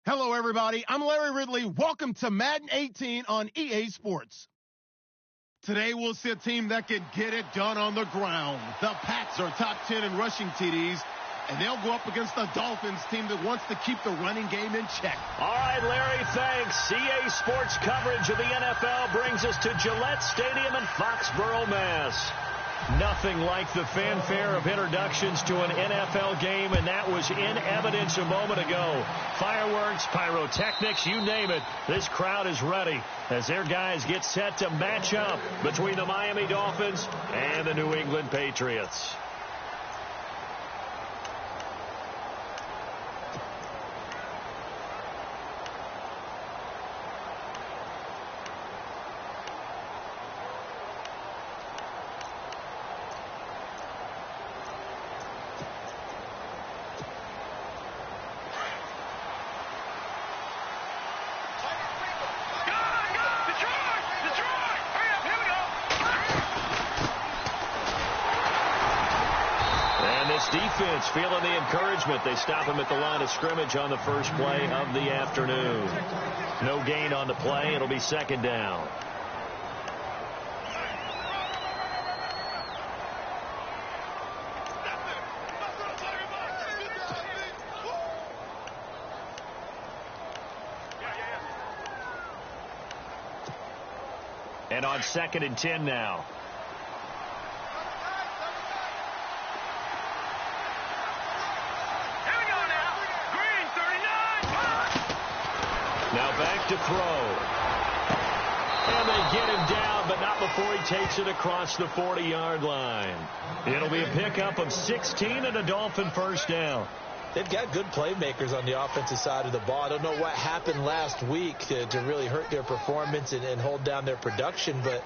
Hello, everybody. I'm Larry Ridley. Welcome to Madden 18 on EA Sports. Today, we'll see a team that can get it done on the ground. The Pats are top 10 in rushing TDs, and they'll go up against the Dolphins team that wants to keep the running game in check. All right, Larry, thanks. EA Sports coverage of the NFL brings us to Gillette Stadium in Foxborough, Mass. Nothing like the fanfare of introductions to an NFL game, and that was in evidence a moment ago. Fireworks, pyrotechnics, you name it. This crowd is ready as their guys get set to match up between the Miami Dolphins and the New England Patriots. Defense feeling the encouragement. They stop him at the line of scrimmage on the first play of the afternoon. No gain on the play. It'll be second down. And on 2nd and 10 now. Now back to throw. And they get him down, but not before he takes it across the 40-yard line. It'll be a pickup of 16 and a Dolphin first down. They've got good playmakers on the offensive side of the ball. I don't know what happened last week to really hurt their performance and hold down their production, but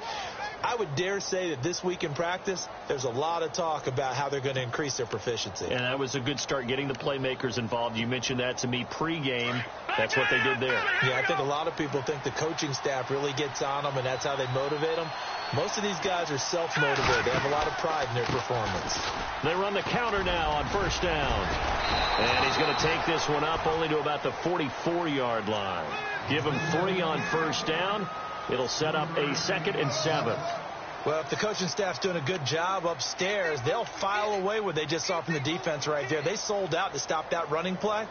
I would dare say that this week in practice, there's a lot of talk about how they're going to increase their proficiency. And that was a good start getting the playmakers involved. You mentioned that to me pregame. That's what they did there. Yeah, I think a lot of people think the coaching staff really gets on them, and that's how they motivate them. Most of these guys are self-motivated. They have a lot of pride in their performance. They run the counter now on first down. And he's going to take this one up only to about the 44-yard line. Give him 3 on first down. It'll set up a 2nd and 7. Well, if the coaching staff's doing a good job upstairs, they'll file away what they just saw from the defense right there. They sold out to stop that running play.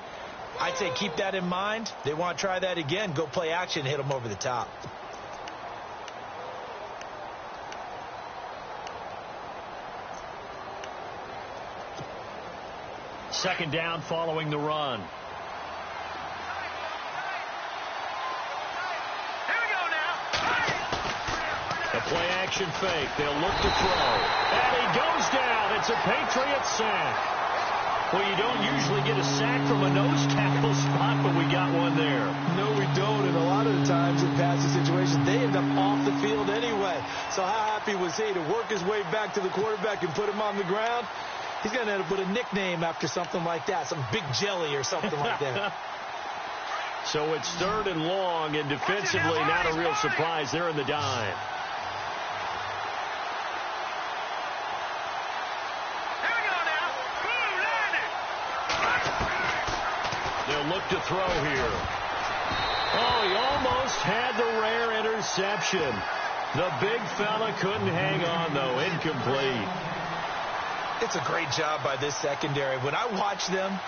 I'd say keep that in mind. They want to try that again. Go play action, hit them over the top. Second down following the run. A play-action fake. They'll look to throw. And he goes down. It's a Patriot sack. Well, you don't usually get a sack from a nose tackle spot, but we got one there. No, we don't. And a lot of the times in passing situations, they end up off the field anyway. So how happy was he to work his way back to the quarterback and put him on the ground? He's going to end up with a nickname after something like that, some Big Jelly or something like that. So it's 3rd and long, and defensively not a real surprise. They're in the dime. They'll look to throw here. Oh, he almost had the rare interception. The big fella couldn't hang on, though. Incomplete. It's a great job by this secondary. When I watch them,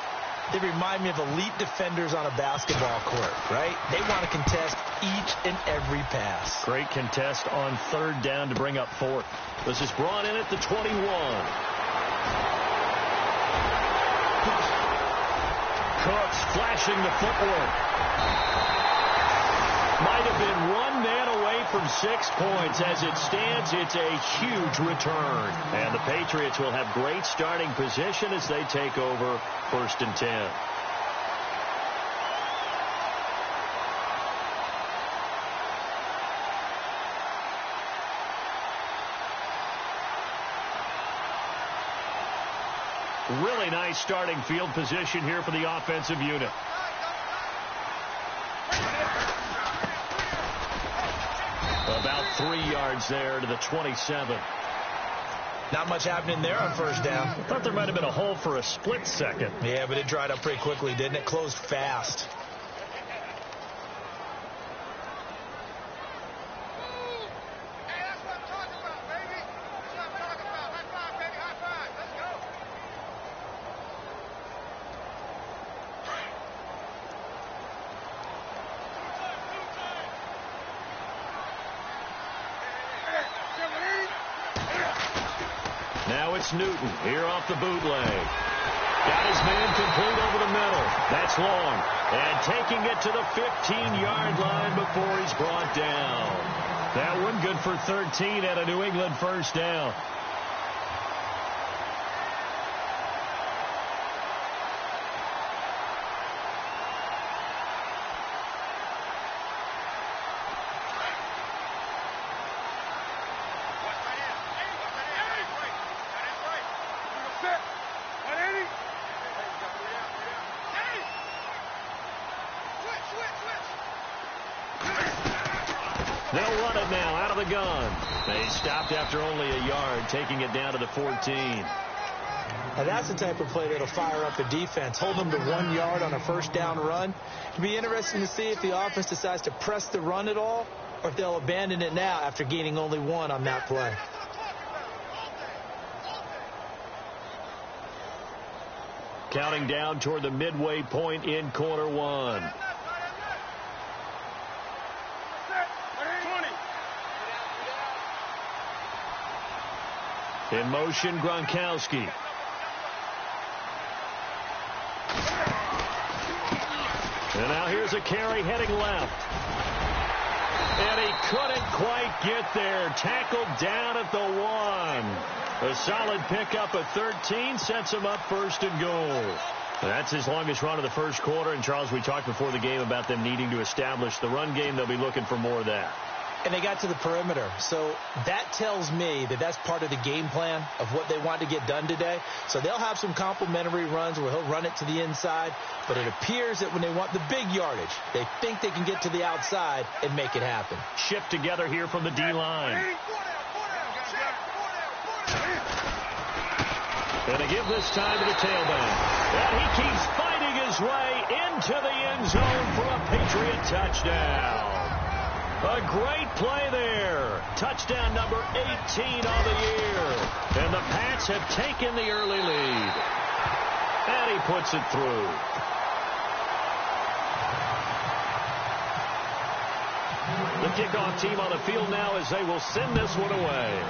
they remind me of elite defenders on a basketball court, right? They want to contest each and every pass. Great contest on 3rd down to bring up 4th. This is brought in at the 21. Cooks flashing the footwork. Might have been one man away from 6 points. As it stands, it's a huge return. And the Patriots will have great starting position as they take over 1st and 10. Really nice starting field position here for the offensive unit. About 3 yards there to the 27. Not much happening there on first down. Thought there might have been a hole for a split second. Yeah, but it dried up pretty quickly, didn't it? Closed fast. Now it's Newton here off the bootleg. Got his man complete over the middle. That's long. And taking it to the 15-yard line before he's brought down. That one good for 13 at a New England first down. They'll run it now out of the gun. They stopped after only a yard, taking it down to the 14. Now that's the type of play that'll fire up a defense. Hold them to 1 yard on a first down run. It'll be interesting to see if the offense decides to press the run at all, or if they'll abandon it now after gaining only 1 on that play. Counting down toward the midway point in quarter one. In motion, Gronkowski. And now here's a carry heading left. And he couldn't quite get there. Tackled down at the 1. A solid pickup of 13 sets him up first and goal. That's his longest run of the first quarter. And, Charles, we talked before the game about them needing to establish the run game. They'll be looking for more of that. And they got to the perimeter. So that tells me that that's part of the game plan of what they want to get done today. So they'll have some complementary runs where he'll run it to the inside. But it appears that when they want the big yardage, they think they can get to the outside and make it happen. Shift together here from the D-line. And to give this time to the tailback. And he keeps fighting his way into the end zone for a Patriot touchdown. A great play there. Touchdown number 18 on the year. And the Pats have taken the early lead. And he puts it through. The kickoff team on the field now as they will send this one away.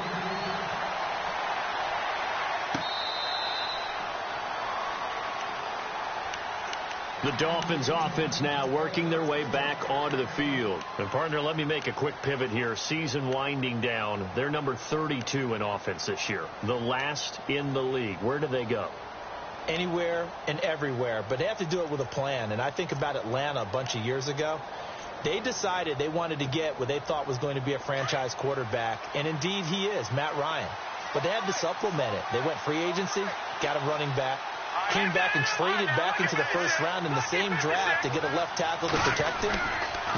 The Dolphins offense now working their way back onto the field. And, partner, let me make a quick pivot here. Season winding down. They're number 32 in offense this year. The last in the league. Where do they go? Anywhere and everywhere. But they have to do it with a plan. And I think about Atlanta a bunch of years ago. They decided they wanted to get what they thought was going to be a franchise quarterback. And, indeed, he is, Matt Ryan. But they had to supplement it. They went free agency, got a running back. Came back and traded back into the first round in the same draft to get a left tackle to protect him.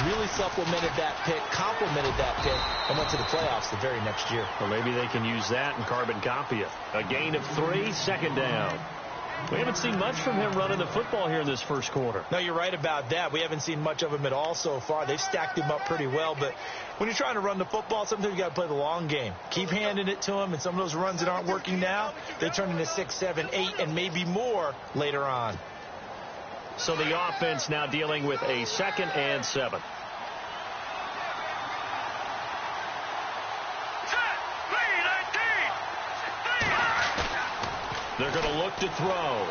Really supplemented that pick, complemented that pick, and went to the playoffs the very next year. Or maybe they can use that and carbon copy it. A gain of 3, second down. We haven't seen much from him running the football here in this first quarter. No, you're right about that. We haven't seen much of him at all so far. They've stacked him up pretty well, but when you're trying to run the football, sometimes you got to play the long game. Keep handing it to him, and some of those runs that aren't working now, they turn into 6, 7, 8, and maybe more later on. So the offense now dealing with a 2nd and 7. They're going to look to throw.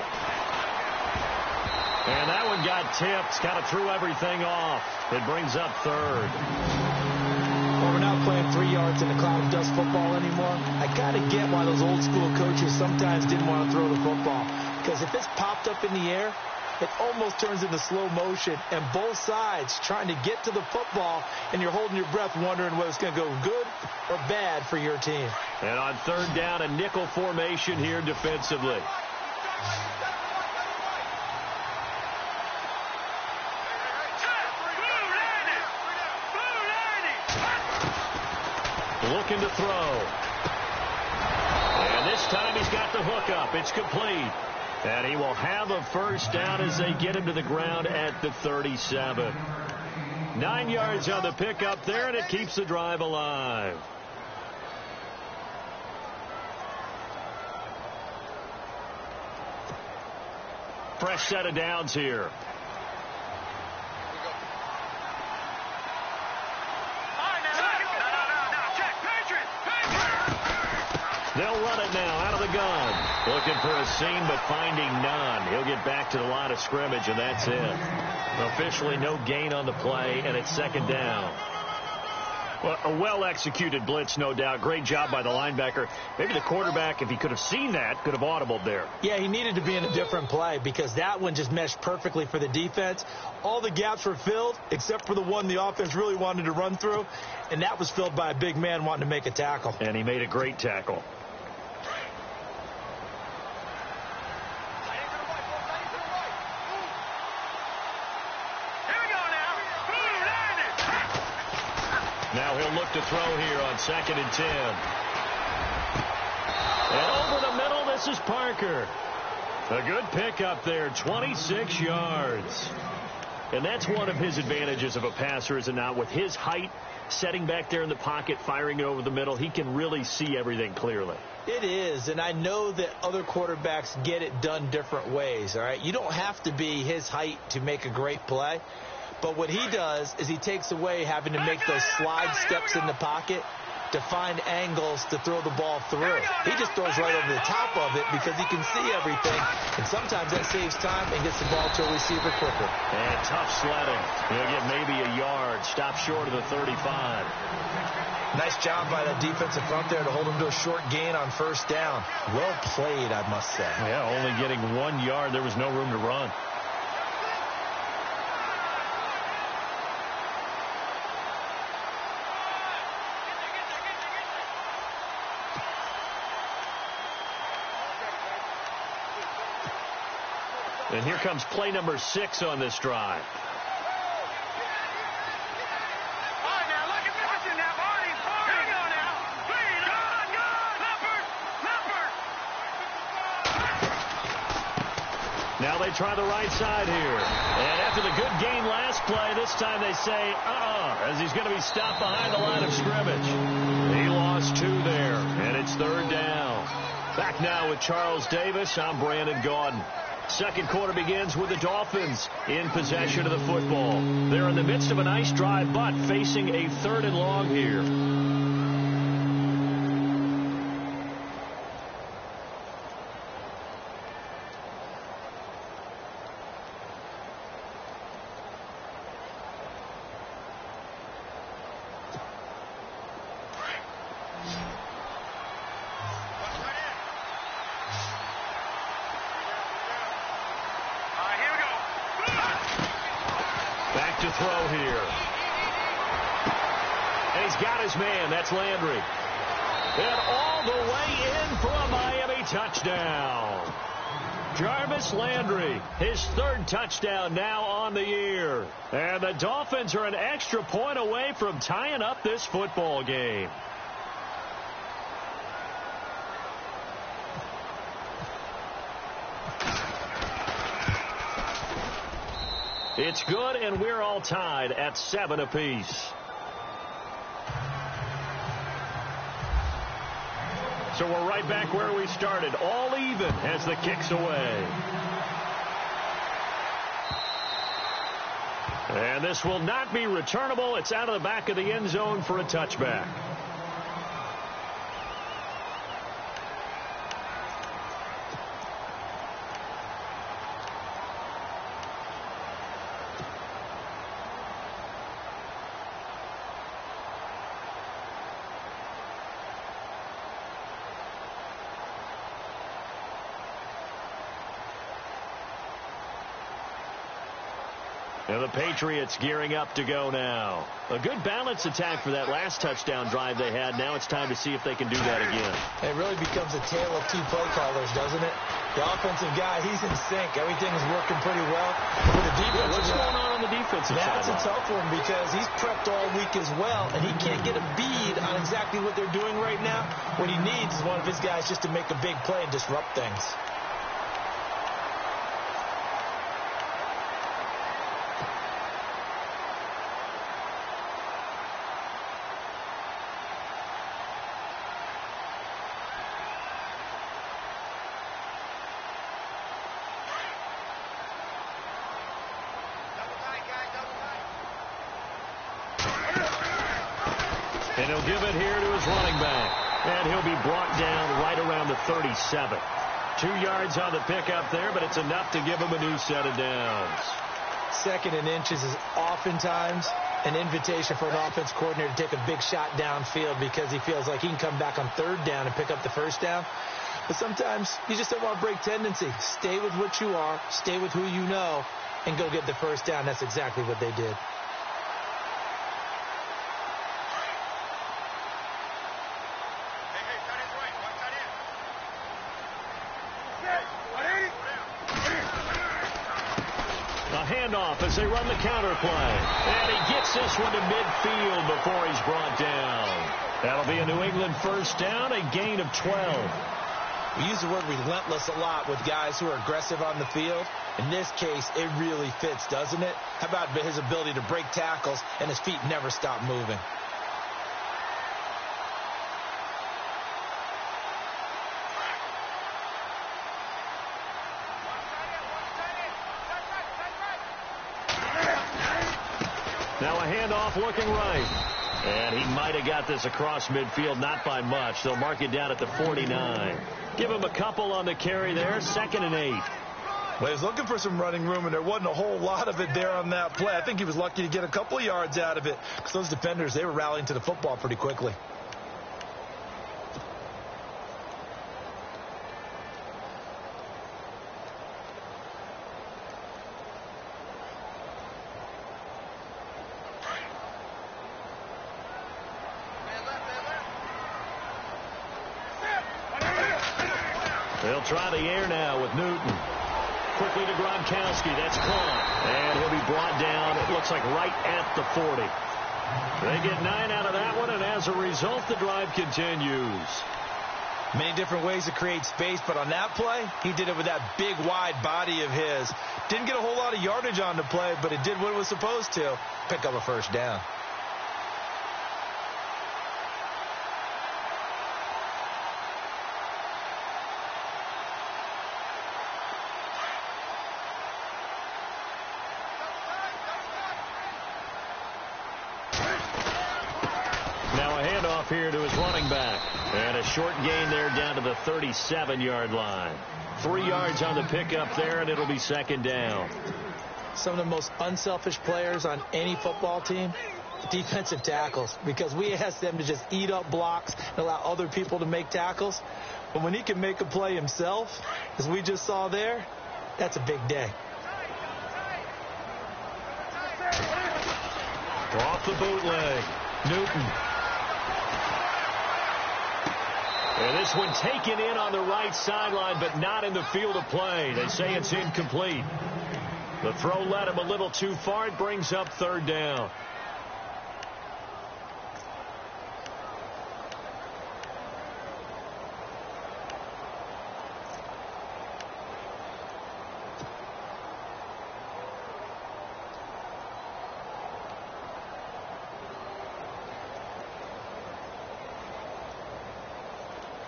And that one got tipped. Kind of threw everything off. It brings up 3rd. Well, we're not playing 3 yards in a cloud of dust football anymore. I got to get why those old school coaches sometimes didn't want to throw the football. Because if it's popped up in the air, it almost turns into slow motion. And both sides trying to get to the football, and you're holding your breath wondering whether it's going to go good or bad for your team. And on 3rd down, a nickel formation here defensively. Looking to throw. And this time he's got the hook up. It's complete. And he will have a first down as they get him to the ground at the 37. 9 yards on the pickup there, and it keeps the drive alive. Fresh set of downs here. They'll run it now out of the gun. Looking for a seam, but finding none. He'll get back to the line of scrimmage, and that's it. Officially no gain on the play, and it's second down. Well, a well-executed blitz, no doubt. Great job by the linebacker. Maybe the quarterback, if he could have seen that, could have audibled there. Yeah, he needed to be in a different play because that one just meshed perfectly for the defense. All the gaps were filled except for the one the offense really wanted to run through, and that was filled by a big man wanting to make a tackle. And he made a great tackle. Now he'll look to throw here on 2nd and 10. And over the middle, this is Parker. A good pickup there, 26 yards. And that's one of his advantages of a passer, is it not? With his height, setting back there in the pocket, firing it over the middle, he can really see everything clearly. It is, and I know that other quarterbacks get it done different ways, all right? You don't have to be his height to make a great play. But what he does is he takes away having to make those slide steps in the pocket to find angles to throw the ball through. He just throws right over the top of it because he can see everything, and sometimes that saves time and gets the ball to a receiver quicker. And tough sledding. He'll get maybe a yard. Stop short of the 35. Nice job by the defensive front there to hold him to a short gain on first down. Well played, I must say. Yeah, only getting 1 yard. There was no room to run. And here comes play number 6 on this drive. Now they try the right side here. And after the good gain last play, this time they say, as he's going to be stopped behind the line of scrimmage. He lost 2 there, and it's 3rd down. Back now with Charles Davis. I'm Brandon Gaudin. Second quarter begins with the Dolphins in possession of the football. They're in the midst of a nice drive, but facing a 3rd and long here. Back to throw here. And he's got his man. That's Landry. And all the way in for a Miami touchdown. Jarvis Landry, his 3rd touchdown now on the year. And the Dolphins are an extra point away from tying up this football game. It's good, and we're all tied at 7 apiece. So we're right back where we started, all even as the kick's away. And this will not be returnable. It's out of the back of the end zone for a touchback. And the Patriots gearing up to go now. A good balanced attack for that last touchdown drive they had. Now it's time to see if they can do that again. It really becomes a tale of 2 play callers, doesn't it? The offensive guy, he's in sync. Everything is working pretty well. For the defense, what's going on the defensive side? That's a tough one because he's prepped all week as well, and he can't get a bead on exactly what they're doing right now. What he needs is one of his guys just to make a big play and disrupt things. And he'll give it here to his running back. And he'll be brought down right around the 37. 2 yards on the pickup there, but it's enough to give him a new set of downs. 2nd and inches is oftentimes an invitation for an offense coordinator to take a big shot downfield because he feels like he can come back on 3rd down and pick up the 1st down. But sometimes you just don't want to break tendency. Stay with what you are, stay with who you know, and go get the 1st down. That's exactly what they did. A handoff as they run the counter play. And he gets this one to midfield before he's brought down. That'll be a New England 1st down, a gain of 12. We use the word relentless a lot with guys who are aggressive on the field. In this case, it really fits, doesn't it? How about his ability to break tackles and his feet never stop moving? Now a handoff looking right. And he might have got this across midfield, not by much. They'll mark it down at the 49. Give him a couple on the carry there, 2nd and 8. Well, he was looking for some running room, and there wasn't a whole lot of it there on that play. I think he was lucky to get a couple of yards out of it because those defenders, they were rallying to the football pretty quickly. They'll try the air now with Newton. Quickly to Gronkowski. That's caught. And he'll be brought down, it looks like right at the 40. They get 9 out of that one, and as a result, the drive continues. Many different ways to create space, but on that play, he did it with that big, wide body of his. Didn't get a whole lot of yardage on the play, but it did what it was supposed to. Pick up a 1st down. Here to his running back. And a short gain there down to the 37-yard line. 3 yards on the pickup there, and it'll be 2nd down. Some of the most unselfish players on any football team, defensive tackles, because we ask them to just eat up blocks and allow other people to make tackles. But when he can make a play himself, as we just saw there, that's a big day. Off the bootleg. Newton. And this one taken in on the right sideline, but not in the field of play. They say it's incomplete. The throw led him a little too far. It brings up 3rd down.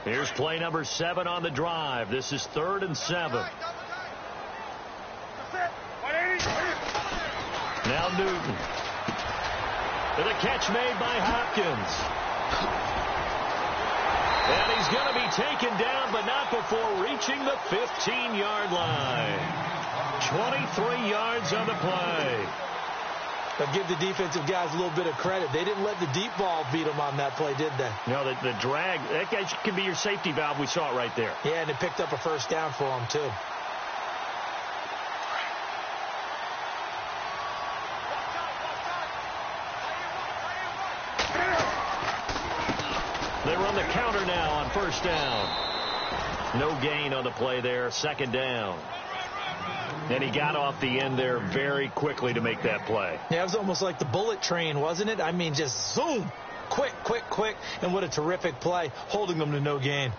Here's play number 7 on the drive. This is 3rd and 7. Now Newton. With a catch made by Hopkins. And he's going to be taken down, but not before reaching the 15-yard line. 23 yards on the play. But give the defensive guys a little bit of credit. They didn't let the deep ball beat them on that play, did they? No, the drag, that guy can be your safety valve. We saw it right there. Yeah, and it picked up a 1st down for them, too. They run the counter now on 1st down. No gain on the play there, 2nd down. And he got off the end there very quickly to make that play. Yeah, it was almost like the bullet train, wasn't it? I mean, just zoom. Quick, quick, quick. And what a terrific play, holding them to no gain.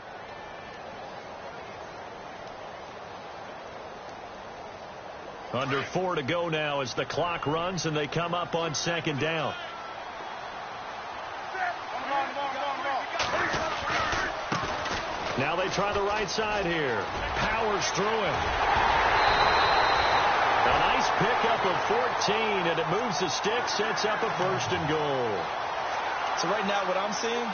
Under 4 to go now as the clock runs, and they come up on 2nd down. Now they try the right side here. Powers through it. A nice pickup of 14, and it moves the stick, sets up a 1st and goal. So right now what I'm seeing,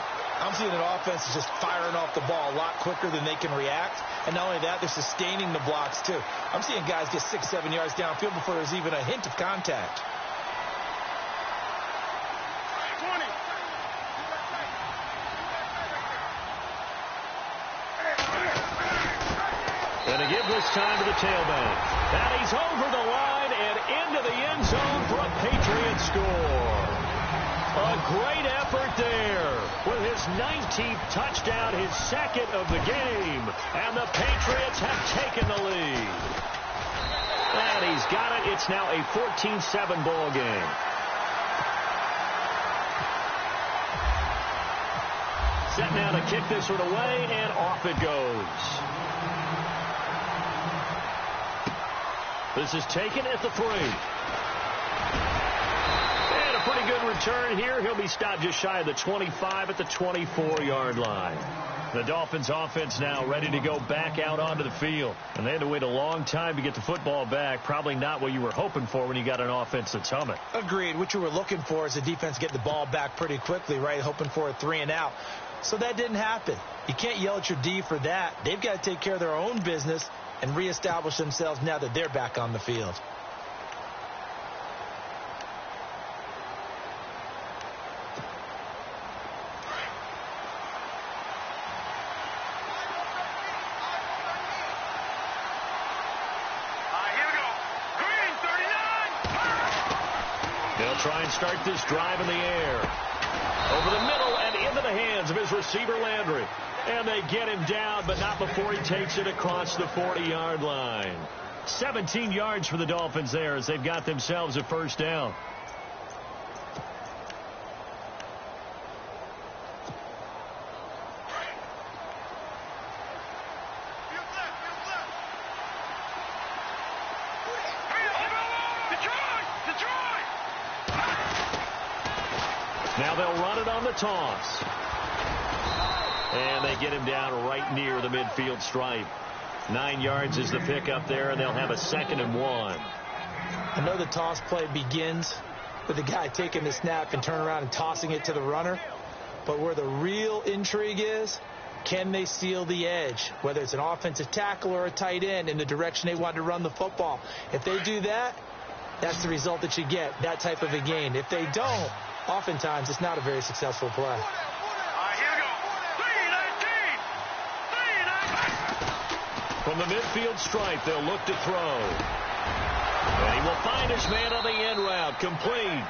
I'm seeing an offense is just firing off the ball a lot quicker than they can react. And not only that, they're sustaining the blocks, too. I'm seeing guys get 6-7 yards downfield before there's even a hint of contact. And to give this time to the tailback. And he's over the line and into the end zone for a Patriots score. A great effort there with his 19th touchdown, his second of the game. And the Patriots have taken the lead. And he's got it. It's now a 14-7 ball game. Set now to kick this one away, and off it goes. This is taken at the 3. And a pretty good return here. He'll be stopped just shy of the 25 at the 24-yard line. The Dolphins offense now ready to go back out onto the field. And they had to wait a long time to get the football back. Probably not what you were hoping for when you got an offense that's humming. Agreed. What you were looking for is the defense get the ball back pretty quickly, right? Hoping for a 3 and out. So that didn't happen. You can't yell at your D for that. They've got to take care of their own business and reestablish themselves now that they're back on the field. Here we go. Green, 39. They'll try and start this drive in the air. Over the middle and into the hands of his receiver, Landry. And they get him down, but not before he takes it across the 40-yard line. 17 yards for the Dolphins there as they've got themselves a first down. Now they'll run it on the toss. And they get him down right near the midfield stripe. 9 yards is the pickup there, and they'll have a 2nd and 1. I know the toss play begins with the guy taking the snap and turning around and tossing it to the runner. But where the real intrigue is, can they seal the edge, whether it's an offensive tackle or a tight end, in the direction they want to run the football? If they do that, that's the result that you get, that type of a gain. If they don't, oftentimes it's not a very successful play. From the midfield stripe, they'll look to throw. And he will find his man on the end route, complete.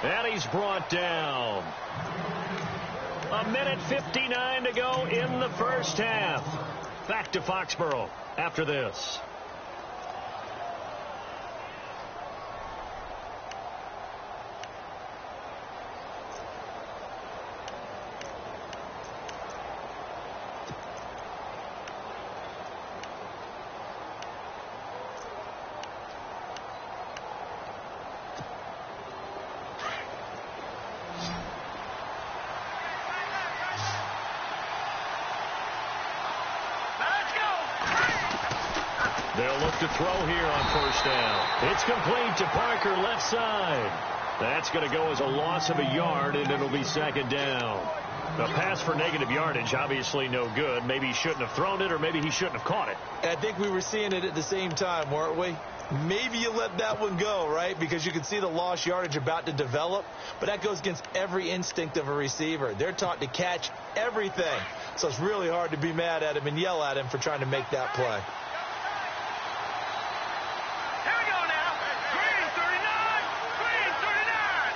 And he's brought down. 1:59 to go in the first half. Back to Foxborough after this. They'll look to throw here on first down. It's complete to Parker, left side. That's going to go as a loss of a yard, and it'll be 2nd down. A pass for negative yardage, obviously no good. Maybe he shouldn't have thrown it, or maybe he shouldn't have caught it. I think we were seeing it at the same time, weren't we? Maybe you let that one go, right? Because you can see the lost yardage about to develop. But that goes against every instinct of a receiver. They're taught to catch everything. So it's really hard to be mad at him and yell at him for trying to make that play. Here we go now. Green, 39. Green, 39.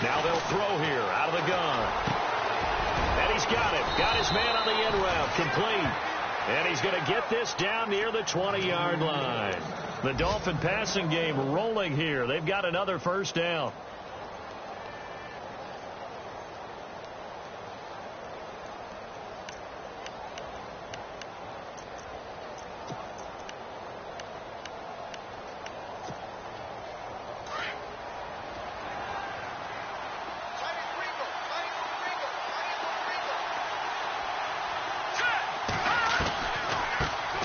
Now they'll throw here out of the gun. And he's got it. Got his man on the end route. Complete. And he's going to get this down near the 20-yard line. The Dolphin passing game rolling here. They've got another first down.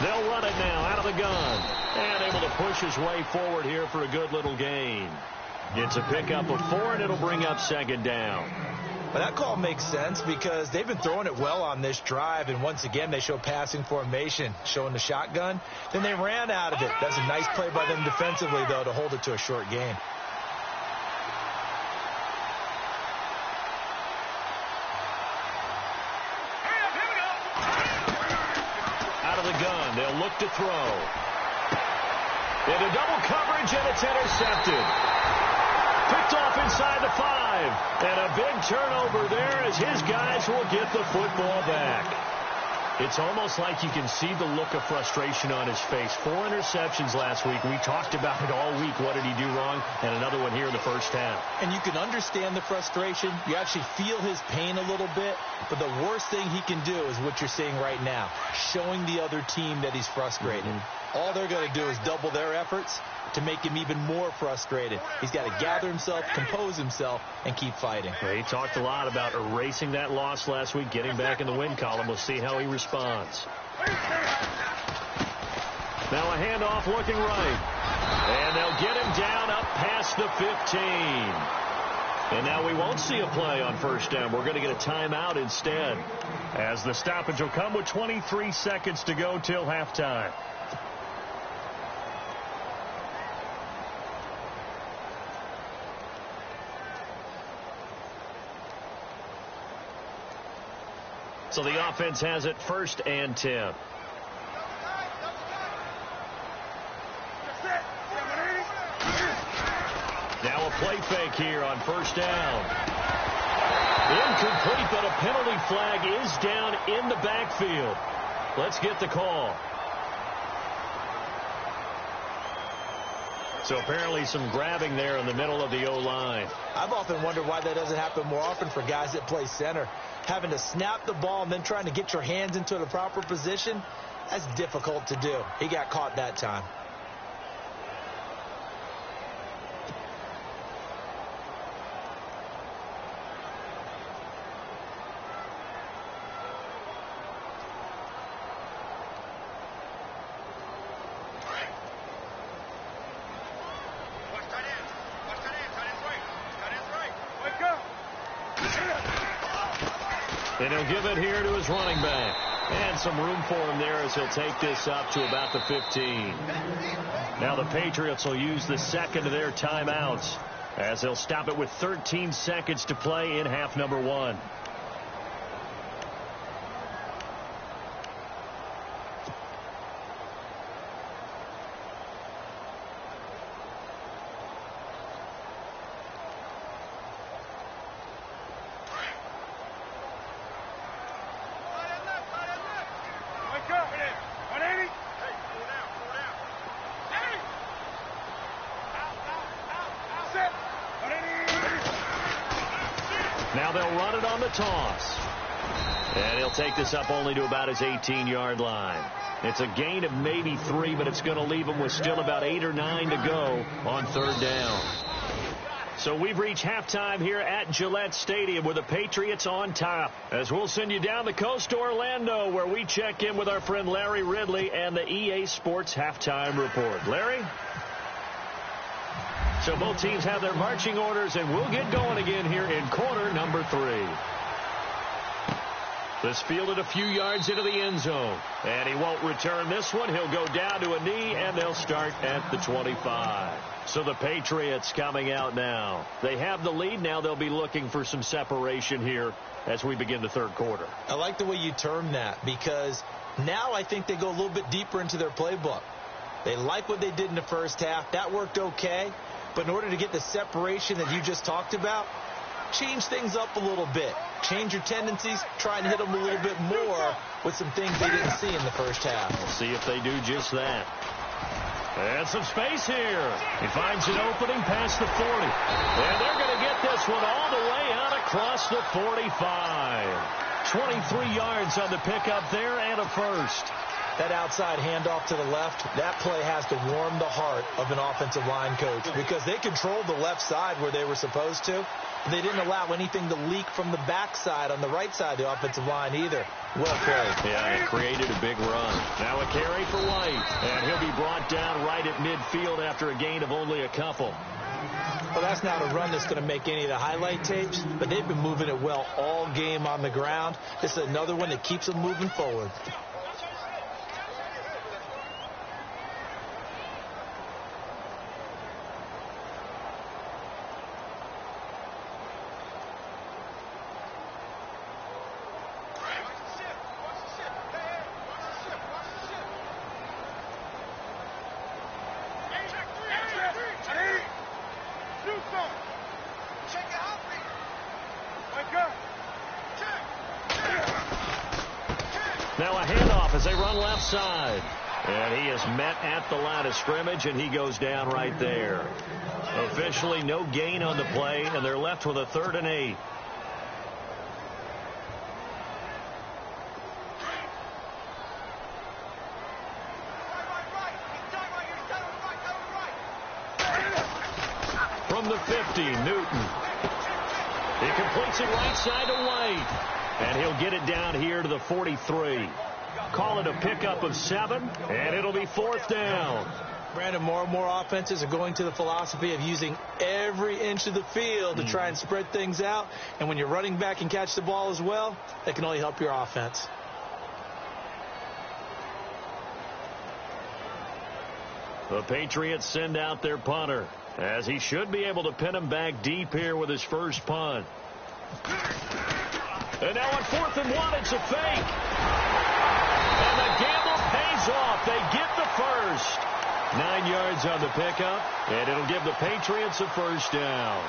They'll run it now out of the gun. And able to push his way forward here for a good little gain. It's a pickup of 4, and it'll bring up second down. Well, that call makes sense because they've been throwing it well on this drive, and once again, they show passing formation, showing the shotgun. Then they ran out of it. That's a nice play by them defensively, though, to hold it to a short gain. Out of the gun, they'll look to throw. Into double coverage, and it's intercepted. Picked off inside the 5. And a big turnover there as his guys will get the football back. It's almost like you can see the look of frustration on his face. 4 interceptions last week. We talked about it all week. What did he do wrong? And another one here in the first half. And you can understand the frustration. You actually feel his pain a little bit. But the worst thing he can do is what you're seeing right now, showing the other team that he's frustrated. All they're going to do is double their efforts to make him even more frustrated. He's got to gather himself, compose himself, and keep fighting. Well, he talked a lot about erasing that loss last week, getting back in the win column. We'll see how he responds. Now a handoff looking right. And they'll get him down up past the 15. And now we won't see a play on first down. We're going to get a timeout instead, as the stoppage will come with 23 seconds to go till halftime. So the offense has it 1st and 10. Now a play fake here on first down. Incomplete, but a penalty flag is down in the backfield. Let's get the call. So apparently some grabbing there in the middle of the O-line. I've often wondered why that doesn't happen more often for guys that play center. Having to snap the ball and then trying to get your hands into the proper position, that's difficult to do. He got caught that time. And he'll give it here to his running back. And some room for him there as he'll take this up to about the 15. Now the Patriots will use the second of their timeouts as they'll stop it with 13 seconds to play in half number 1. Now they'll run it on the toss. And he'll take this up only to about his 18-yard line. It's a gain of maybe 3, but it's going to leave him with still about 8 or 9 to go on third down. So we've reached halftime here at Gillette Stadium with the Patriots on top. As we'll send you down the coast to Orlando, where we check in with our friend Larry Ridley and the EA Sports Halftime Report. Larry? So both teams have their marching orders, and we'll get going again here in quarter number 3. This fielded a few yards into the end zone. And he won't return this one. He'll go down to a knee, and they'll start at the 25. So the Patriots coming out now. They have the lead. Now they'll be looking for some separation here as we begin the third quarter. I like the way you term that, because now I think they go a little bit deeper into their playbook. They like what they did in the first half. That worked okay. But in order to get the separation that you just talked about, change things up a little bit. Change your tendencies. Try and hit them a little bit more with some things they didn't see in the first half. We'll see if they do just that. And some space here. He finds an opening past the 40. And they're going to get this one all the way out across the 45. 23 yards on the pickup there and a first. That outside handoff to the left, that play has to warm the heart of an offensive line coach, because they controlled the left side where they were supposed to. They didn't allow anything to leak from the backside on the right side of the offensive line either. Well played. Yeah, it created a big run. Now a carry for White, and he'll be brought down right at midfield after a gain of only a couple. Well, that's not a run that's going to make any of the highlight tapes, but they've been moving it well all game on the ground. This is another one that keeps them moving forward. Now a handoff as they run left side. And he is met at the line of scrimmage, and he goes down right there. Officially no gain on the play, and they're left with a 3rd and 8. From the 50, Newton. He completes it right side to White. And he'll get it down here to the 43. Call it a pickup of 7, and it'll be 4th down. Brandon, more and more offenses are going to the philosophy of using every inch of the field to try and spread things out. And when you're running back and catch the ball as well, that can only help your offense. The Patriots send out their punter, as he should be able to pin him back deep here with his first punt. And now on 4th and 1, it's a fake. And the gamble pays off. They get the first. 9 yards on the pickup, and it'll give the Patriots a first down.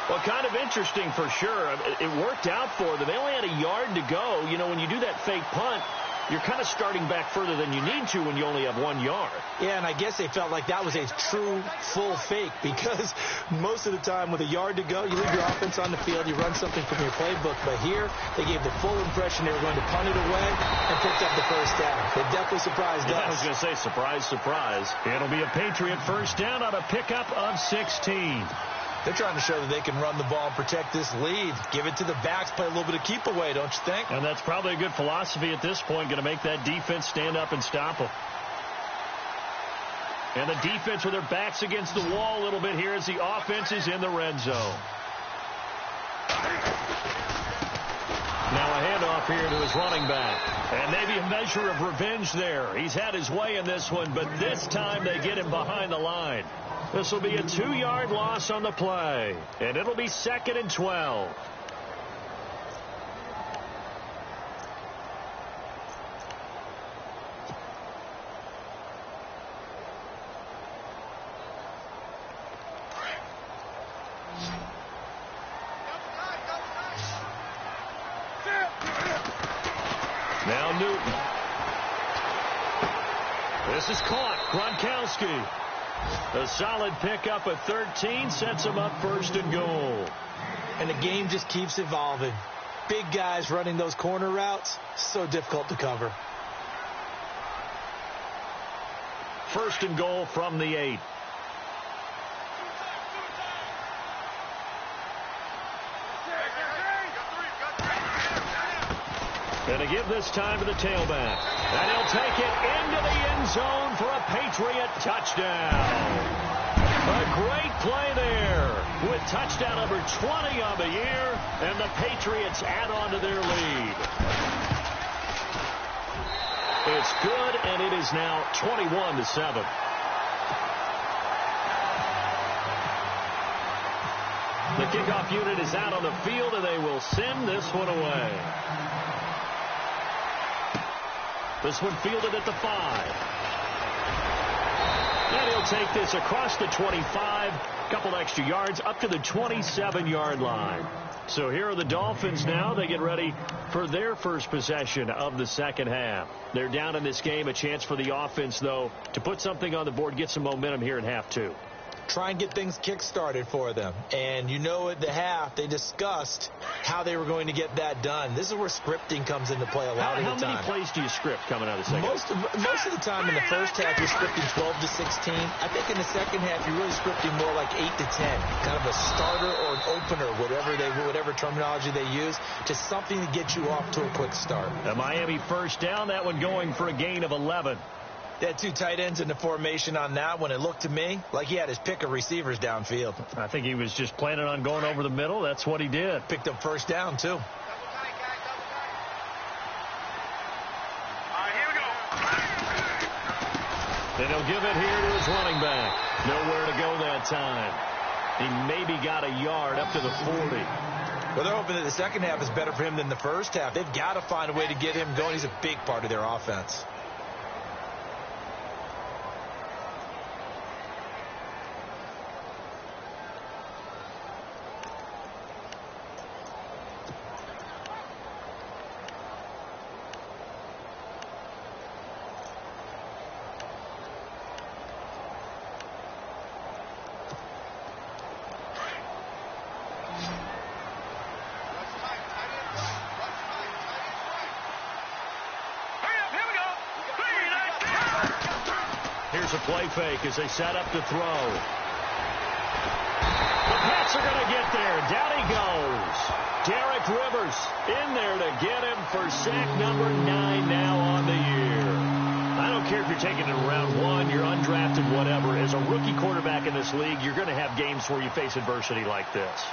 Well, kind of interesting for sure. It worked out for them. They only had a yard to go. You know, when you do that fake punt, you're kind of starting back further than you need to when you only have 1 yard. Yeah, and I guess they felt like that was a true full fake, because most of the time with a yard to go, you leave your offense on the field, you run something from your playbook. But here, they gave the full impression they were going to punt it away and picked up the first down. They definitely surprised us. I was going to say, surprise, surprise. It'll be a Patriot first down on a pickup of 16. They're trying to show that they can run the ball and protect this lead. Give it to the backs, play a little bit of keep away, don't you think? And that's probably a good philosophy at this point, going to make that defense stand up and stop them. And the defense with their backs against the wall a little bit here as the offense is in the red zone. Now a handoff here to his running back. And maybe a measure of revenge there. He's had his way in this one, but this time they get him behind the line. This will be a 2-yard loss on the play, and it'll be 2nd and 12. Now Newton. This is caught. Gronkowski. A solid pickup at 13 sets him up 1st and goal. And the game just keeps evolving. Big guys running those corner routes, so difficult to cover. 1st and goal from the 8. And a give this time to the tailback. And he'll take it into the end zone for a Patriot touchdown. A great play there with touchdown number 20 on the year, and the Patriots add on to their lead. It's good, and it is now 21-7. The kickoff unit is out on the field, and they will send this one away. This one fielded at the 5. And he'll take this across the 25, couple extra yards, up to the 27-yard line. So here are the Dolphins now. They get ready for their first possession of the second half. They're down in this game. A chance for the offense, though, to put something on the board, get some momentum here in half 2. Try and get things kick-started for them. And you know at the half, they discussed how they were going to get that done. This is where scripting comes into play a lot of the time. How many plays do you script coming out of the second half? Most of the time in the first half, you're scripting 12 to 16. I think in the second half, you're really scripting more like 8 to 10. Kind of a starter or an opener, whatever terminology they use, to something to get you off to a quick start. A Miami first down, that one going for a gain of 11. They had two tight ends in the formation on that one. It looked to me like he had his pick of receivers downfield. I think he was just planning on going over the middle. That's what he did. Picked up first down, too. All right, here we go. And he'll give it here to his running back. Nowhere to go that time. He maybe got a yard up to the 40. Well, they're hoping that the second half is better for him than the first half. They've got to find a way to get him going. He's a big part of their offense. Here's a play fake as they set up to throw. The Pats are going to get there. Down he goes. Derek Rivers in there to get him for sack number 9 now on the year. I don't care if you're taking it in round 1, you're undrafted, whatever. As a rookie quarterback in this league, you're going to have games where you face adversity like this.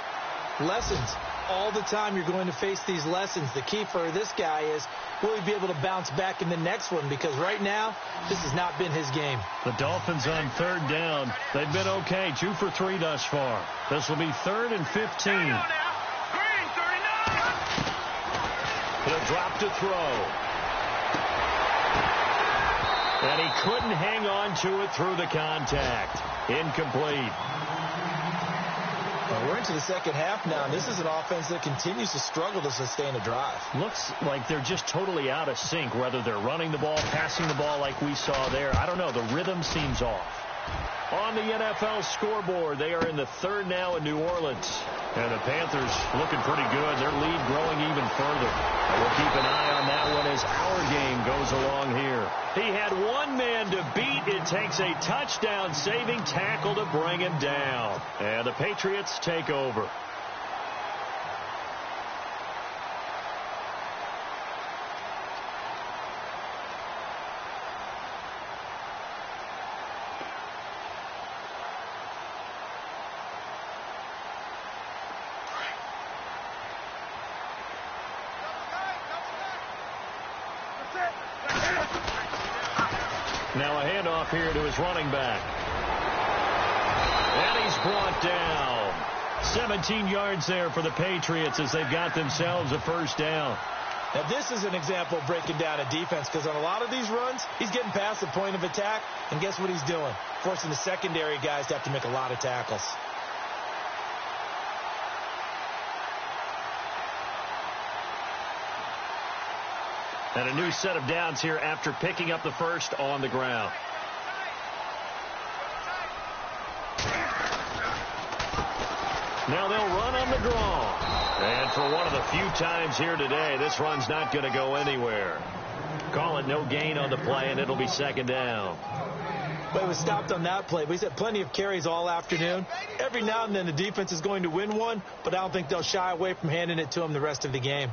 Lessons. All the time you're going to face these lessons. The key for this guy is, will he be able to bounce back in the next one? Because right now, this has not been his game. The Dolphins on third down. They've been okay. 2 for 3 thus far. This will be 3rd and 15. Green, 39. He'll drop to throw. And he couldn't hang on to it through the contact. Incomplete. Well, we're into the second half now, and this is an offense that continues to struggle to sustain a drive. Looks like they're just totally out of sync, whether they're running the ball, passing the ball like we saw there. I don't know. The rhythm seems off. On the NFL scoreboard, they are in the 3rd now in New Orleans. And the Panthers looking pretty good. Their lead growing even further. And we'll keep an eye on that one as our game goes along here. He had one man to beat. It takes a touchdown-saving tackle to bring him down. And the Patriots take over. Now a handoff here to his running back. And he's brought down. 17 yards there for the Patriots as they've got themselves a first down. Now, this is an example of breaking down a defense, because on a lot of these runs, he's getting past the point of attack, and guess what he's doing? Forcing the secondary guys to have to make a lot of tackles. And a new set of downs here after picking up the first on the ground. Now they'll run on the draw. And for one of the few times here today, this run's not going to go anywhere. Call it no gain on the play, and it'll be 2nd down. But it was stopped on that play. We've had plenty of carries all afternoon. Every now and then the defense is going to win one, but I don't think they'll shy away from handing it to him the rest of the game.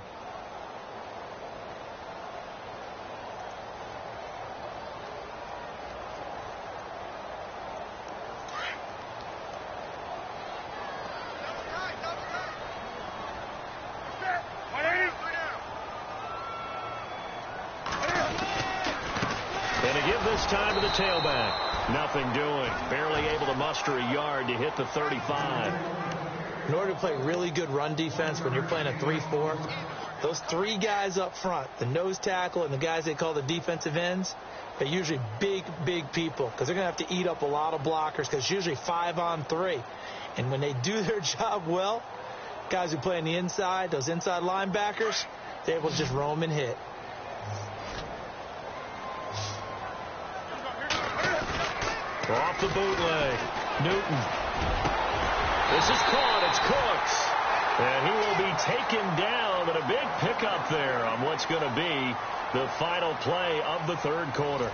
Time to the tailback. Nothing doing. Barely able to muster a yard to hit the 35. In order to play really good run defense when you're playing a 3-4, those 3 guys up front, the nose tackle and the guys they call the defensive ends, they're usually big, big people, because they're going to have to eat up a lot of blockers, because it's usually 5-on-3. And when they do their job well, guys who play on the inside, those inside linebackers, they're able to just roam and hit. Off the bootleg. Newton. This is caught. It's Cooks. And he will be taken down, but a big pickup there on what's going to be the final play of the 3rd quarter.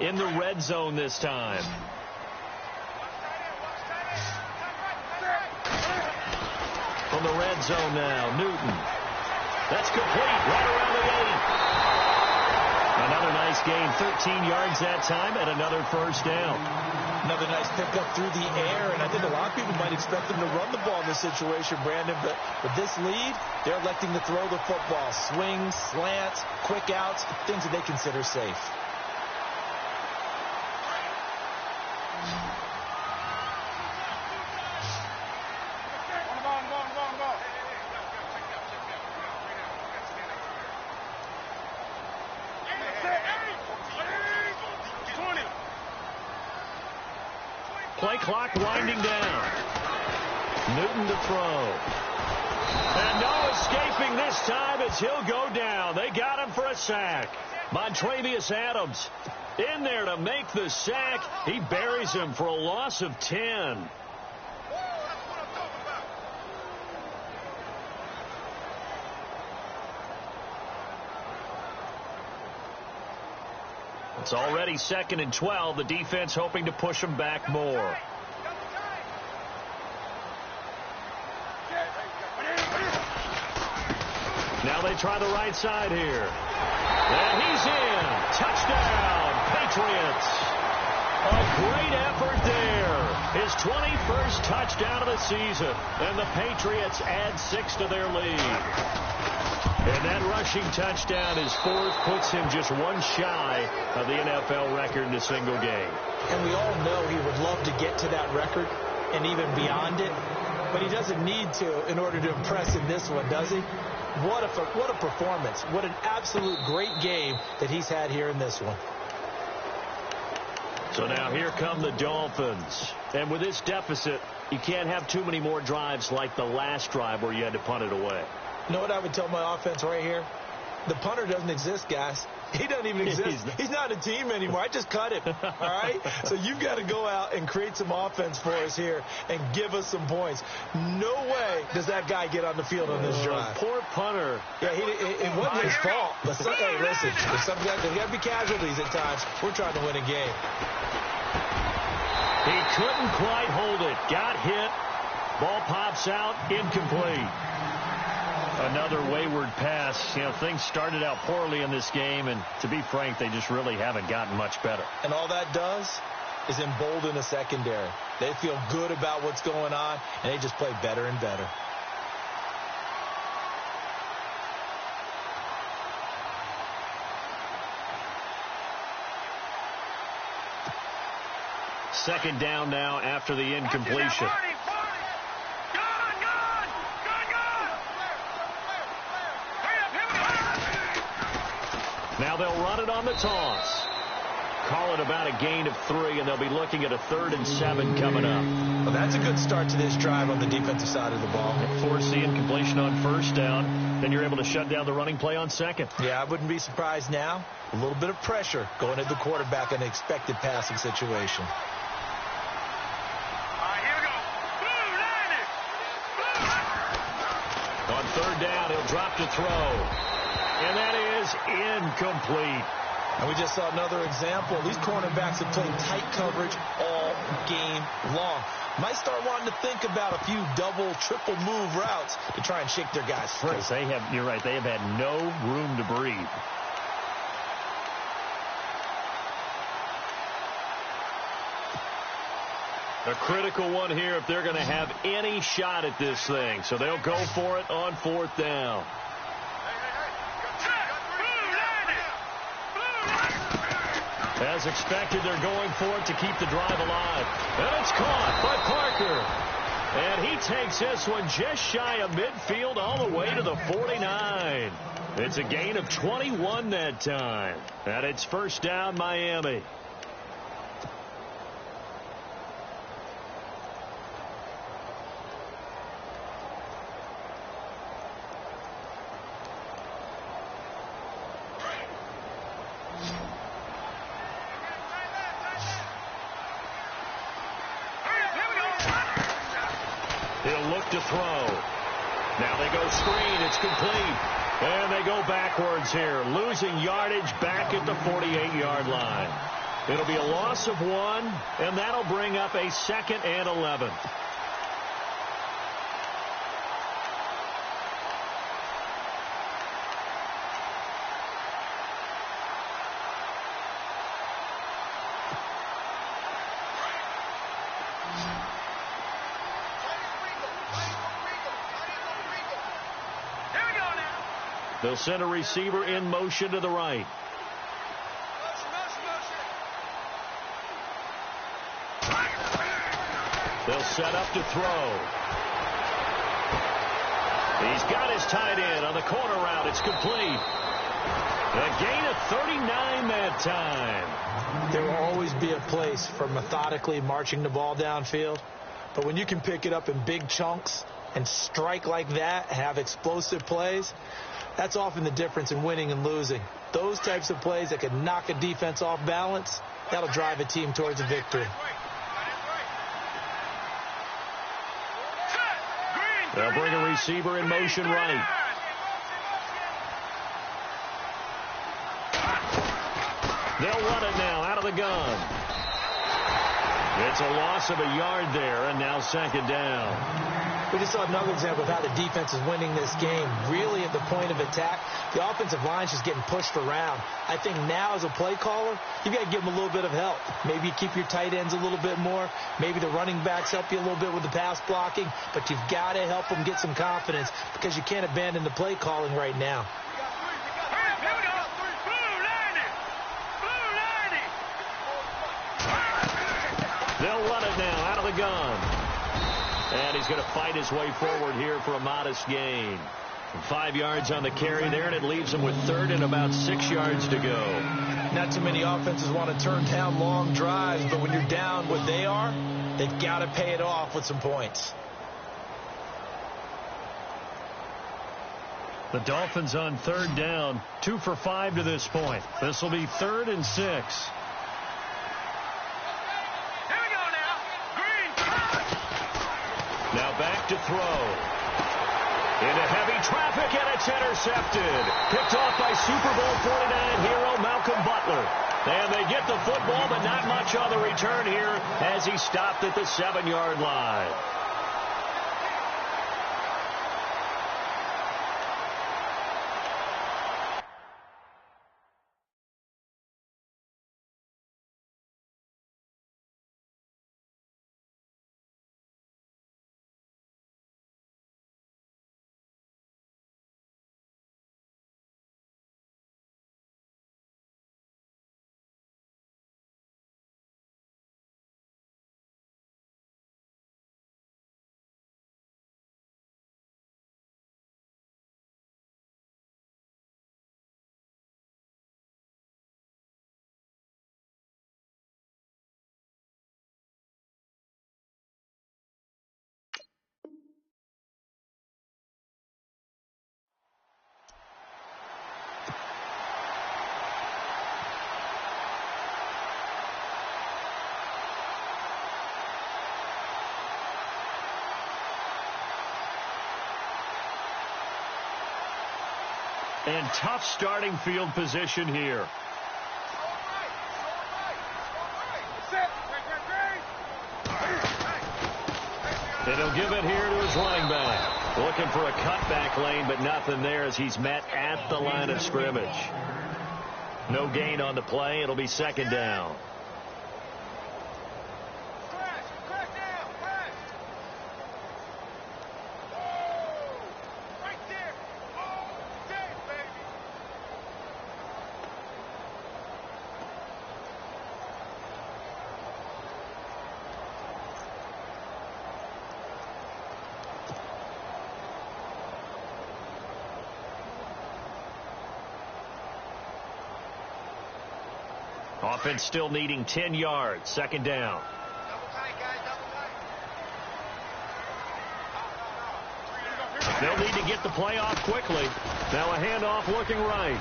in the red zone this time. From the red zone now, Newton. That's complete, right around the 8. Another nice gain, 13 yards that time, and another first down. Another nice pickup through the air, and I think a lot of people might expect them to run the ball in this situation, Brandon, but with this lead, they're electing to throw the football. Swings, slants, quick outs, things that they consider safe. Play clock winding down. Newton to throw. And no escaping this time as he'll go down. They got him for a sack. Montravius Adams in there to make the sack. He buries him for a loss of 10. It's already 2nd and 12. The defense hoping to push them back more. Now they try the right side here. And he's in. Touchdown, Patriots. A great effort there. His 21st touchdown of the season. And the Patriots add 6 to their lead. And that rushing touchdown, his 4th, puts him just one shy of the NFL record in a single game. And we all know he would love to get to that record and even beyond it. But he doesn't need to in order to impress in this one, does he? What a performance. What an absolute great game that he's had here in this one. So now here come the Dolphins. And with this deficit, you can't have too many more drives like the last drive where you had to punt it away. You know what I would tell my offense right here? The punter doesn't exist, guys. He doesn't even exist. He's not a team anymore. I just cut him, all right? So you've got to go out and create some offense for us here and give us some points. No way does that guy get on the field on this drive. Poor punter. Yeah, it wasn't his fault. But hey, listen, there's got to be casualties at times. We're trying to win a game. He couldn't quite hold it. Got hit. Ball pops out. Incomplete. Another wayward pass. You know, things started out poorly in this game, and to be frank, they just really haven't gotten much better. And all that does is embolden the secondary. They feel good about what's going on, and they just play better and better. Second down now after the incompletion. Now they'll run it on the toss. Call it about a gain of 3, and they'll be looking at a 3rd and 7 coming up. Well, that's a good start to this drive on the defensive side of the ball. Force the incompletion on 1st down. Then you're able to shut down the running play on 2nd. Yeah, I wouldn't be surprised now. A little bit of pressure going at the quarterback in an expected passing situation. On 3rd down, he'll drop to throw. And that is incomplete. And we just saw another example. These cornerbacks have played tight coverage all game long. Might start wanting to think about a few double, triple move routes to try and shake their guys free. Because you're right, they have had no room to breathe. A critical one here if they're going to have any shot at this thing. So they'll go for it on 4th down. As expected, they're going for it to keep the drive alive. And it's caught by Parker. And he takes this one just shy of midfield all the way to the 49. It's a gain of 21 that time. And it's 1st down, Miami. He'll look to throw. Now they go screen. It's complete. And they go backwards here, losing yardage back at the 48-yard line. It'll be a loss of 1, and that'll bring up a 2nd and 11. They'll send a receiver in motion to the right. They'll set up to throw. He's got his tight end on the corner route. It's complete. A gain of 39 that time. There will always be a place for methodically marching the ball downfield. But when you can pick it up in big chunks and strike like that, have explosive plays, that's often the difference in winning and losing. Those types of plays that can knock a defense off balance, that'll drive a team towards a victory. They'll bring a receiver in motion right. They'll run it now out of the gun. It's a loss of a yard there, and now 2nd down. We just saw another example of how the defense is winning this game. Really at the point of attack, the offensive line's just getting pushed around. I think now as a play caller, you got to give them a little bit of help. Maybe you keep your tight ends a little bit more. Maybe the running backs help you a little bit with the pass blocking. But you've got to help them get some confidence because you can't abandon the play calling right now. They'll run it now out of the gun. And he's going to fight his way forward here for a modest gain. 5 yards on the carry there, and it leaves him with 3rd and about 6 yards to go. Not too many offenses want to turn down long drives, but when you're down what they are, they've got to pay it off with some points. The Dolphins on 3rd down, 2 for 5 to this point. This will be 3rd and 6. Now back to throw. Into heavy traffic, and it's intercepted. Picked off by Super Bowl 49 hero Malcolm Butler. And they get the football, but not much on the return here as he stopped at the 7-yard line. And tough starting field position here. And he'll give it here to his running back. Looking for a cutback lane, but nothing there as he's met at the line of scrimmage. No gain on the play. It'll be 2nd down. Offense still needing 10 yards. 2nd down. They'll need to get the play off quickly. Now a handoff looking right.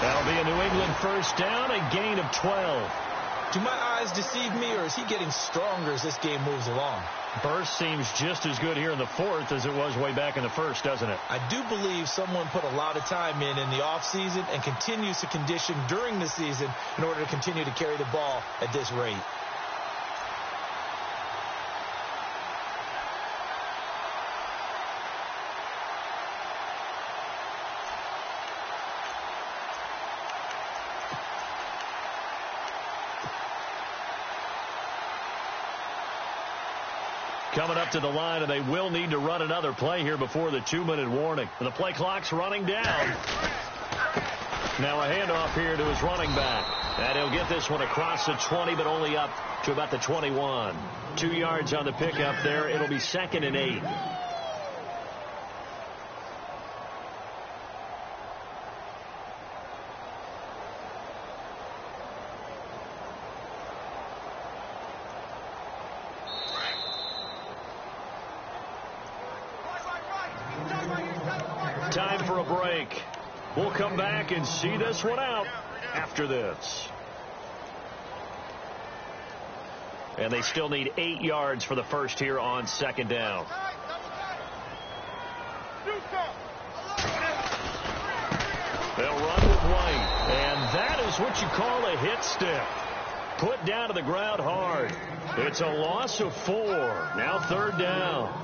That'll be a New England 1st down, a gain of 12. Do my eyes deceive me, or is he getting stronger as this game moves along? Burst seems just as good here in the fourth as it was way back in the first, doesn't it? I do believe someone put a lot of time in the offseason and continues to condition during the season in order to continue to carry the ball at this rate. Coming up to the line, and they will need to run another play here before the 2-minute warning. And the play clock's running down. Now a handoff here to his running back. And he'll get this one across the 20, but only up to about the 21. 2 yards on the pickup there. It'll be 2nd and 8. Time for a break. We'll come back and see this one out after this. And they still need 8 yards for the first here on 2nd down. They'll run with White. And that is what you call a hit stick. Put down to the ground hard. It's a loss of 4. Now 3rd down.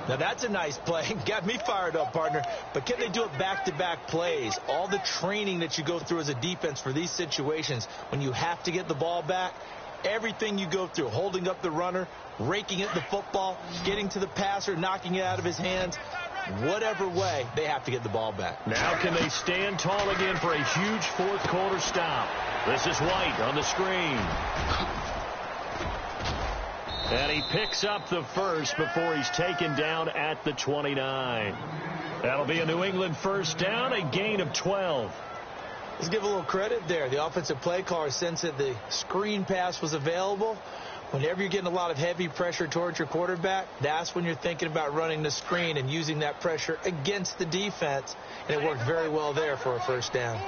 Now, that's a nice play. Got me fired up, partner. But can they do it back-to-back plays? All the training that you go through as a defense for these situations, when you have to get the ball back, everything you go through, holding up the runner, raking at the football, getting to the passer, knocking it out of his hands, whatever way, they have to get the ball back. Now can they stand tall again for a huge fourth-quarter stop? This is White on the screen. And he picks up the first before he's taken down at the 29. That'll be a New England first down, a gain of 12. Let's give a little credit there. The offensive play caller sensed that the screen pass was available. Whenever you're getting a lot of heavy pressure towards your quarterback, that's when you're thinking about running the screen and using that pressure against the defense. And it worked very well there for a first down.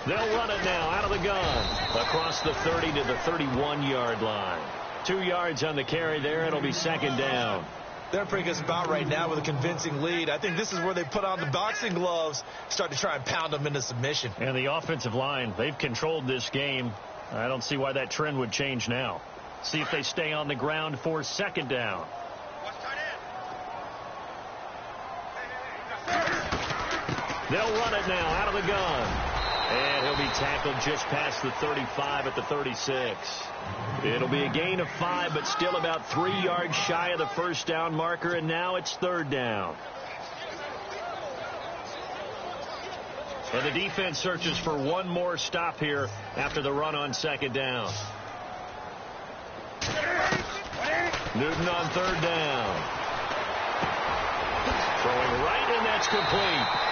They'll run it now out of the gun across the 30 to the 31-yard line. 2 yards on the carry there. It'll be 2nd down. They're pretty good spot right now with a convincing lead. I think this is where they put on the boxing gloves, start to try and pound them into submission. And the offensive line, they've controlled this game. I don't see why that trend would change now. See if they stay on the ground for 2nd down. They'll run it now out of the gun. And he'll be tackled just past the 35 at the 36. It'll be a gain of 5, but still about 3 yards shy of the first down marker, and now it's 3rd down. And the defense searches for one more stop here after the run on 2nd down. Newton on 3rd down. Throwing right, and that's complete.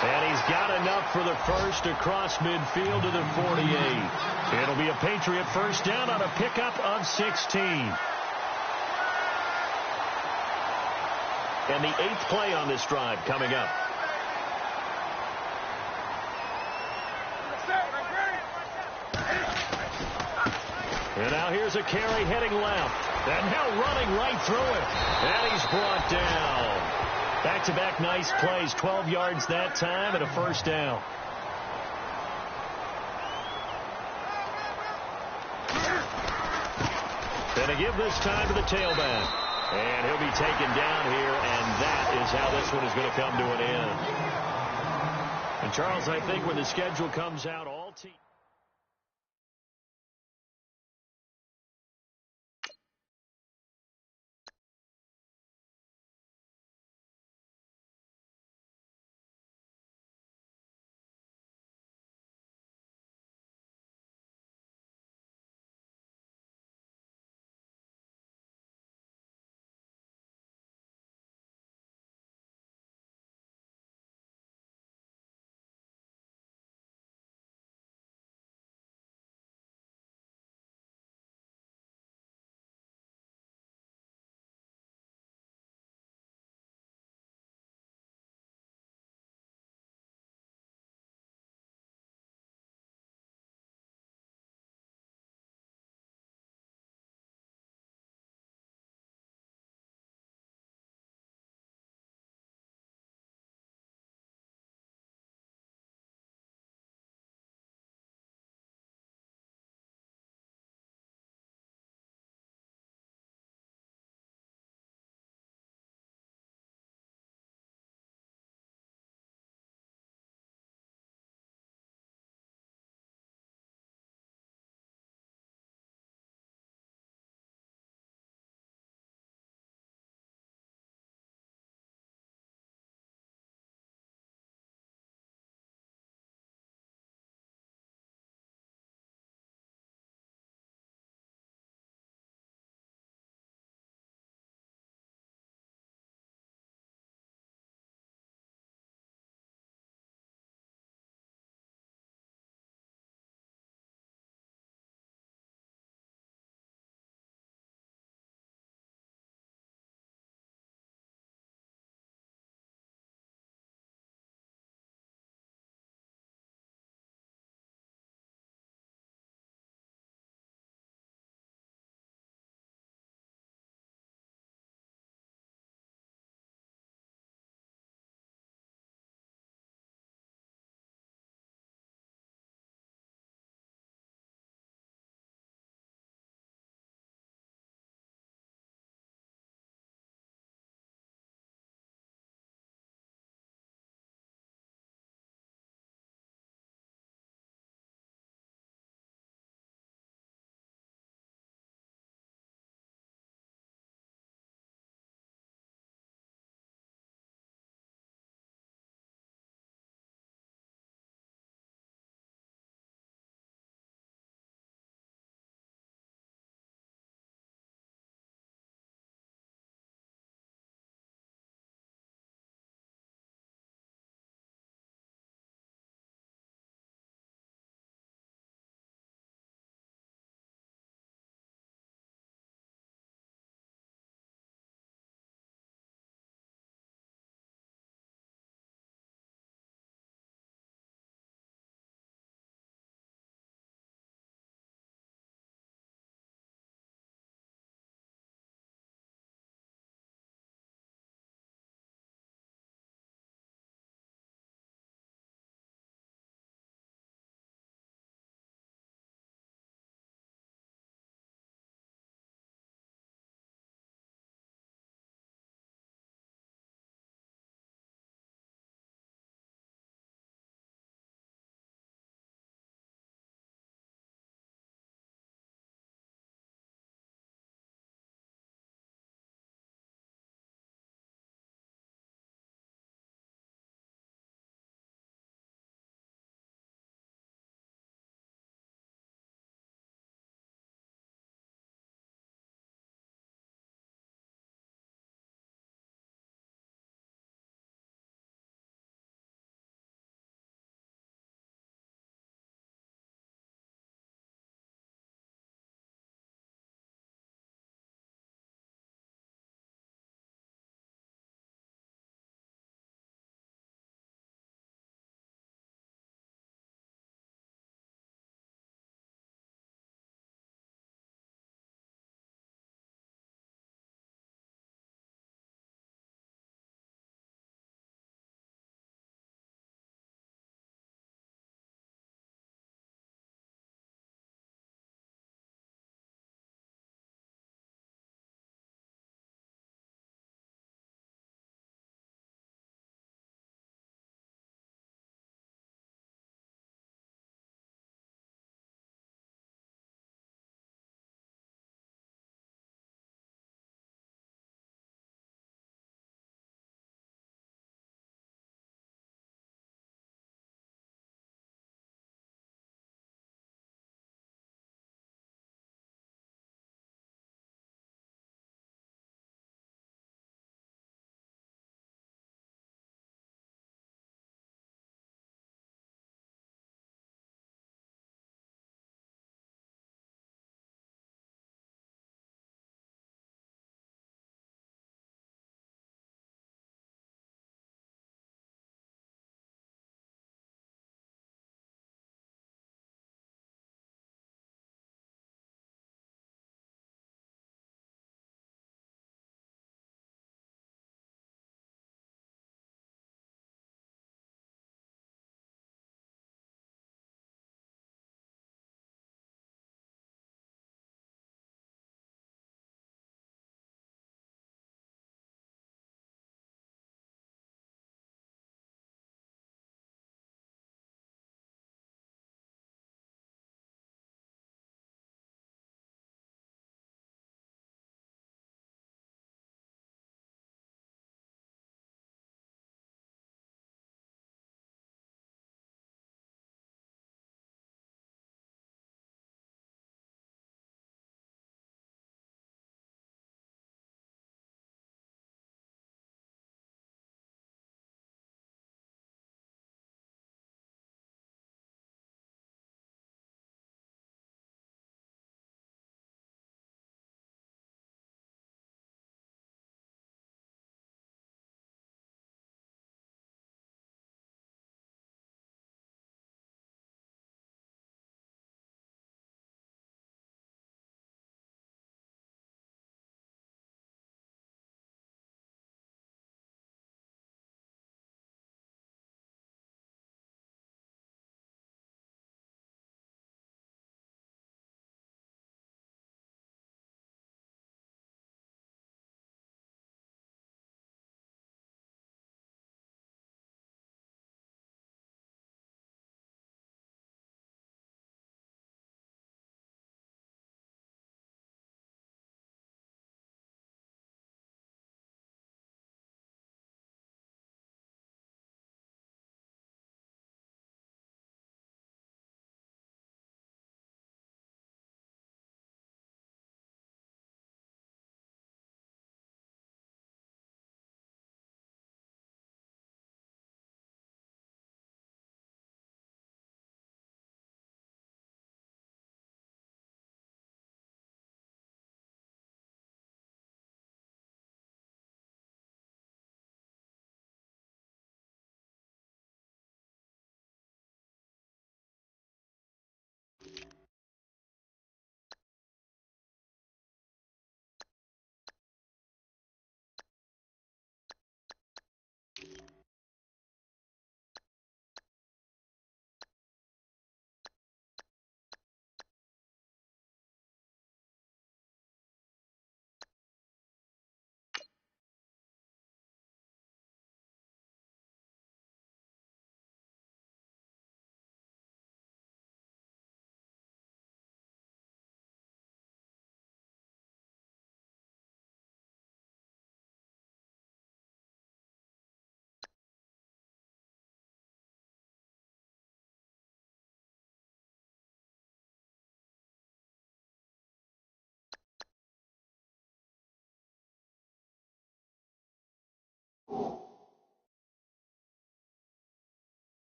And he's got enough for the first across midfield to the 48. It'll be a Patriot first down on a pickup of 16. And the 8th play on this drive coming up. And now here's a carry heading left. And now running right through it. And he's brought down. Back-to-back nice plays, 12 yards that time and a first down. And a give this time to the tailback. And he'll be taken down here, and that is how this one is going to come to an end. And Charles, I think when the schedule comes out, all teams...